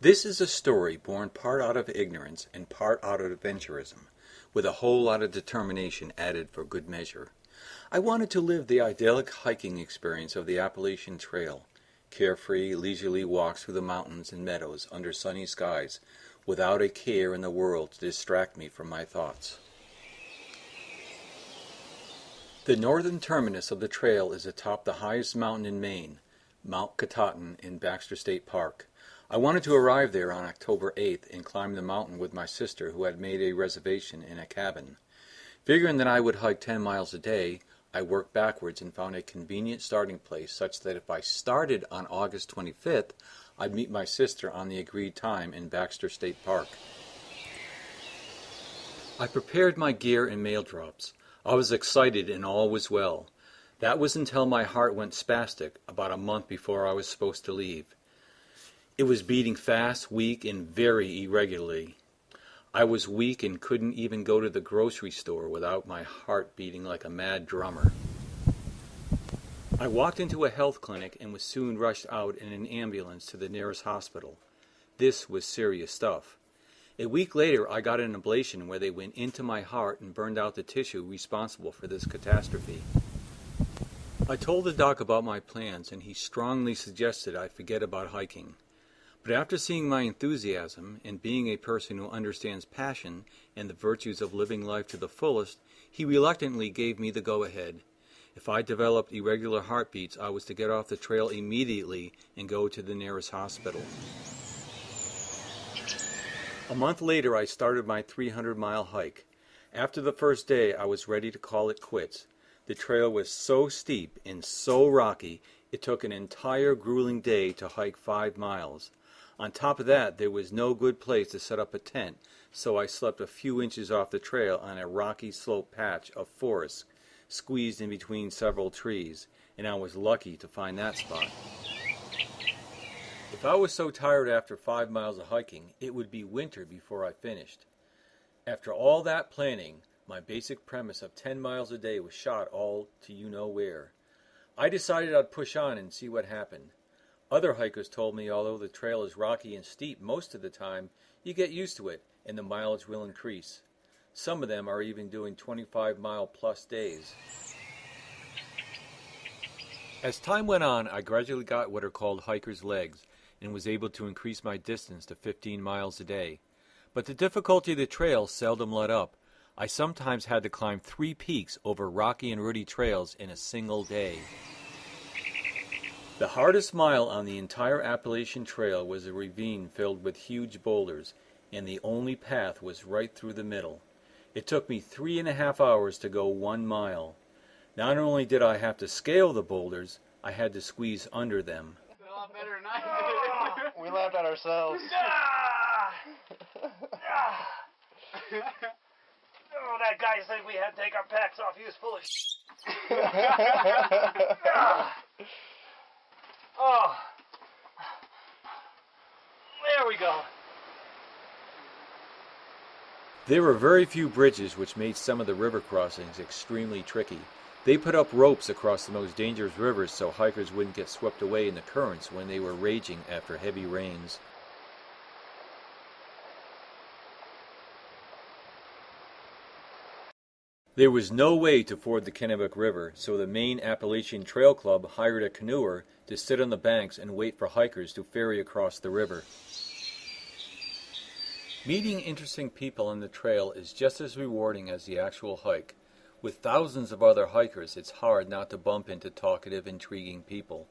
This is a story born part out of ignorance and part out of adventurism, with a whole lot of determination added for good measure. I wanted to live the idyllic hiking experience of the Appalachian Trail, carefree, leisurely walks through the mountains and meadows under sunny skies, without a care in the world to distract me from my thoughts. The northern terminus of the trail is atop the highest mountain in Maine, Mount Katahdin in Baxter State Park. I wanted to arrive there on October 8th and climb the mountain with my sister, who had made a reservation in a cabin. Figuring that I would hike 10 miles a day, I worked backwards and found a convenient starting place such that if I started on August 25th, I'd meet my sister on the agreed time in Baxter State Park. I prepared my gear and mail drops. I was excited and all was well. That was until my heart went spastic about a month before I was supposed to leave. It was beating fast, weak, and very irregularly. I was weak and couldn't even go to the grocery store without my heart beating like a mad drummer. I walked into a health clinic and was soon rushed out in an ambulance to the nearest hospital. This was serious stuff. A week later, I got an ablation where they went into my heart and burned out the tissue responsible for this catastrophe. I told the doc about my plans, and he strongly suggested I forget about hiking. But after seeing my enthusiasm and being a person who understands passion and the virtues of living life to the fullest, he reluctantly gave me the go-ahead. If I developed irregular heartbeats, I was to get off the trail immediately and go to the nearest hospital. A month later, I started my 300-mile hike. After the first day, I was ready to call it quits. The trail was so steep and so rocky, it took an entire grueling day to hike 5 miles. On top of that, there was no good place to set up a tent, so I slept a few inches off the trail on a rocky slope patch of forest, squeezed in between several trees, and I was lucky to find that spot. If I was so tired after 5 miles of hiking, it would be winter before I finished. After all that planning, my basic premise of 10 miles a day was shot all to you-know-where. I decided I'd push on and see what happened. Other hikers told me although the trail is rocky and steep most of the time, you get used to it and the mileage will increase. Some of them are even doing 25-mile-plus days. As time went on, I gradually got what are called hiker's legs and was able to increase my distance to 15 miles a day. But the difficulty of the trail seldom let up. I sometimes had to climb 3 peaks over rocky and rooty trails in a single day. The hardest mile on the entire Appalachian Trail was a ravine filled with huge boulders, and the only path was right through the middle. It took me 3.5 hours to go 1 mile. Not only did I have to scale the boulders, I had to squeeze under them. A lot better than I did. We laughed at ourselves. Oh, that guy said we had to take our packs off. He was full of Oh. There we go. There were very few bridges, which made some of the river crossings extremely tricky. They put up ropes across the most dangerous rivers so hikers wouldn't get swept away in the currents when they were raging after heavy rains. There was no way to ford the Kennebec River, so the Maine Appalachian Trail Club hired a canoer to sit on the banks and wait for hikers to ferry across the river. Meeting interesting people on the trail is just as rewarding as the actual hike. With thousands of other hikers, it's hard not to bump into talkative, intriguing people.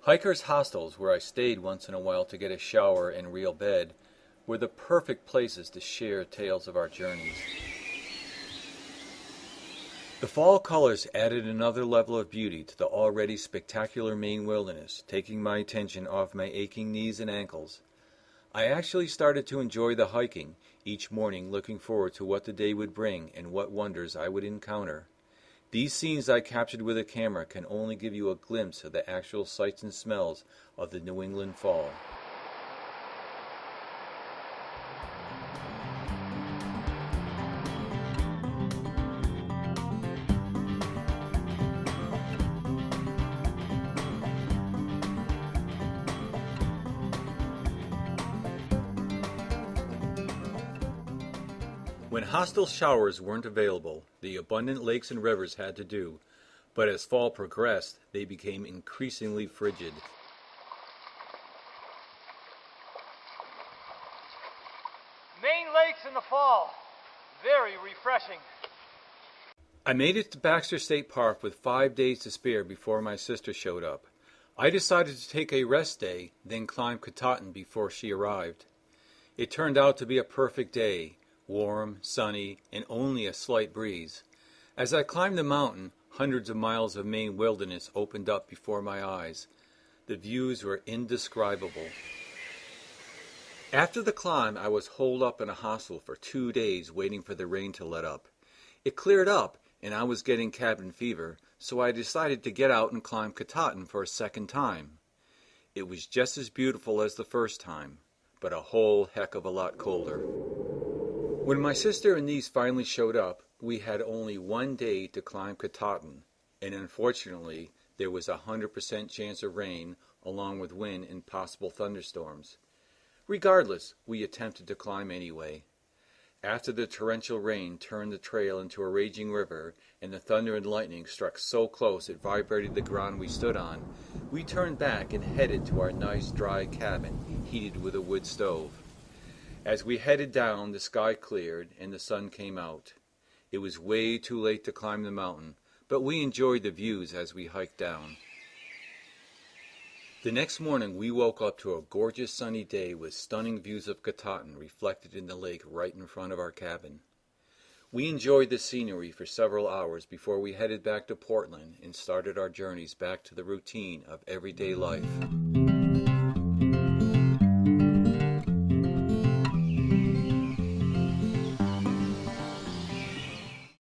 Hikers' hostels, where I stayed once in a while to get a shower and real bed, were the perfect places to share tales of our journeys. The fall colors added another level of beauty to the already spectacular Maine wilderness, taking my attention off my aching knees and ankles. I actually started to enjoy the hiking, each morning looking forward to what the day would bring and what wonders I would encounter. These scenes I captured with a camera can only give you a glimpse of the actual sights and smells of the New England fall. When hostile showers weren't available, the abundant lakes and rivers had to do, but as fall progressed, they became increasingly frigid. Maine lakes in the fall. Very refreshing. I made it to Baxter State Park with 5 days to spare before my sister showed up. I decided to take a rest day, then climb Katahdin before she arrived. It turned out to be a perfect day, warm, sunny, and only a slight breeze. As I climbed the mountain, hundreds of miles of Maine wilderness opened up before my eyes. The views were indescribable. After the climb, I was holed up in a hostel for 2 days waiting for the rain to let up. It cleared up, and I was getting cabin fever, so I decided to get out and climb Katahdin for a second time. It was just as beautiful as the first time, but a whole heck of a lot colder. When my sister and niece finally showed up, we had only 1 day to climb Katahdin, and unfortunately, there was a 100% chance of rain, along with wind and possible thunderstorms. Regardless, we attempted to climb anyway. After the torrential rain turned the trail into a raging river, and the thunder and lightning struck so close it vibrated the ground we stood on, we turned back and headed to our nice dry cabin, heated with a wood stove. As we headed down, the sky cleared and the sun came out. It was way too late to climb the mountain, but we enjoyed the views as we hiked down. The next morning we woke up to a gorgeous sunny day with stunning views of Katahdin reflected in the lake right in front of our cabin. We enjoyed the scenery for several hours before we headed back to Portland and started our journeys back to the routine of everyday life.